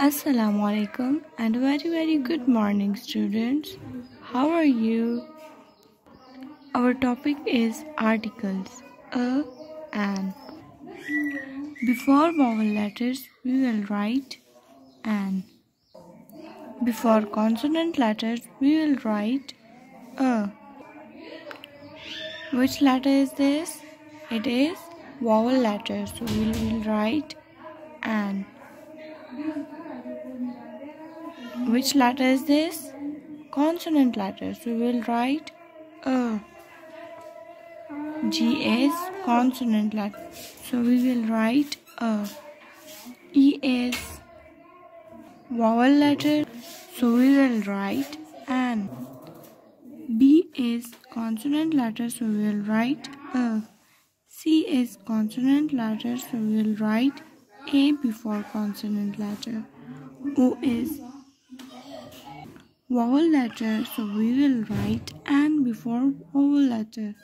Assalamu alaikum and very good morning students. How are you? Our topic is articles a and. Before vowel letters we will write an. Before consonant letters we will write a. Which letter is this? It is vowel letter, so we will write an. Which letter is this? Consonant letter, so we will write a. G is consonant letter, so we will write a. E is vowel letter, so we will write an. B is consonant letter, so we will write a. C is consonant letter, so we will write a before consonant letter. O is vowel letter, so we will write an before vowel letter.